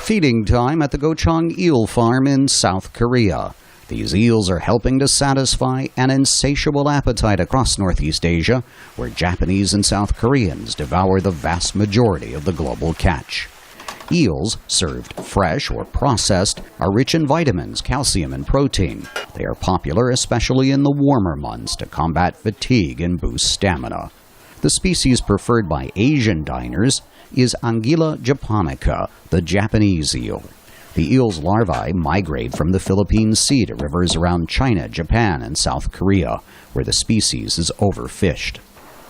Feeding time at the Gochang Eel Farm in South Korea. These eels are helping to satisfy an insatiable appetite across Northeast Asia, where Japanese and South Koreans devour the vast majority of the global catch. Eels, served fresh or processed, are rich in vitamins, calcium, and protein. They are popular especially in the warmer months to combat fatigue and boost stamina. The species preferred by Asian diners is Anguilla japonica, the Japanese eel. The eel's larvae migrate from the Philippine Sea to rivers around China, Japan, and South Korea, where the species is overfished.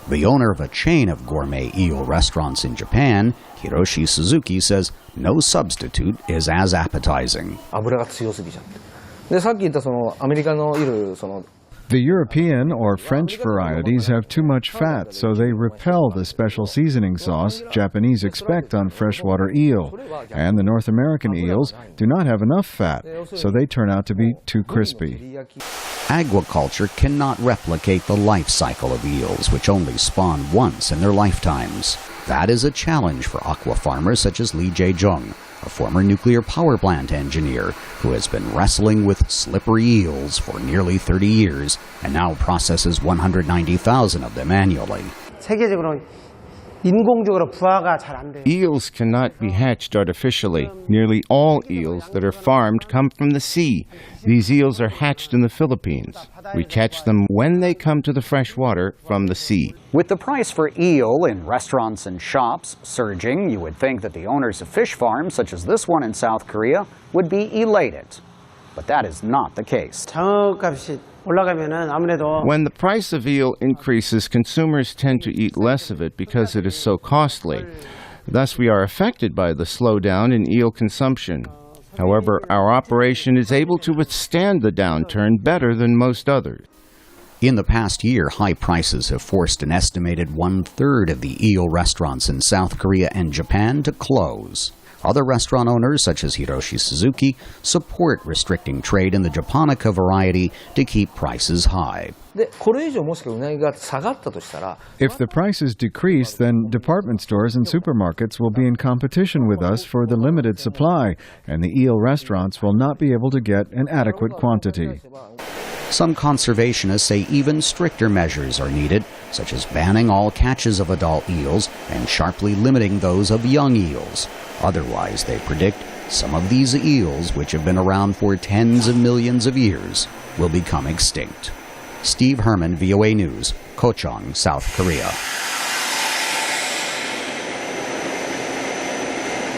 The owner of a chain of gourmet eel restaurants in Japan, Hiroshi Suzuki, says no substitute is as appetizing. The European or French varieties have too much fat, so they repel the special seasoning sauce Japanese expect on freshwater eel. And the North American eels do not have enough fat, so they turn out to be too crispy. Aquaculture cannot replicate the life cycle of eels, which only spawn once in their lifetimes. That is a challenge for aqua farmers such as Lee Jae-jung, a former nuclear power plant engineer who has been wrestling with slippery eels for nearly 30 years and now processes 190,000 of them annually. Eels cannot be hatched artificially. Nearly all eels that are farmed come from the sea. These eels are hatched in the Philippines. We catch them when they come to the fresh water from the sea. With the price for eel in restaurants and shops surging, you would think that the owners of fish farms, such as this one in South Korea, would be elated. But that is not the case. When the price of eel increases, consumers tend to eat less of it because it is so costly. Thus, we are affected by the slowdown in eel consumption. However, our operation is able to withstand the downturn better than most others. In the past year, high prices have forced an estimated 1/3 of the eel restaurants in South Korea and Japan to close. Other restaurant owners, such as Hiroshi Suzuki, support restricting trade in the japonica variety to keep prices high. If the prices decrease, then department stores and supermarkets will be in competition with us for the limited supply, and the eel restaurants will not be able to get an adequate quantity. Some conservationists say even stricter measures are needed, such as banning all catches of adult eels and sharply limiting those of young eels. Otherwise, they predict, some of these eels, which have been around for tens of millions of years, will become extinct. Steve Herman, VOA News, Gochang, South Korea.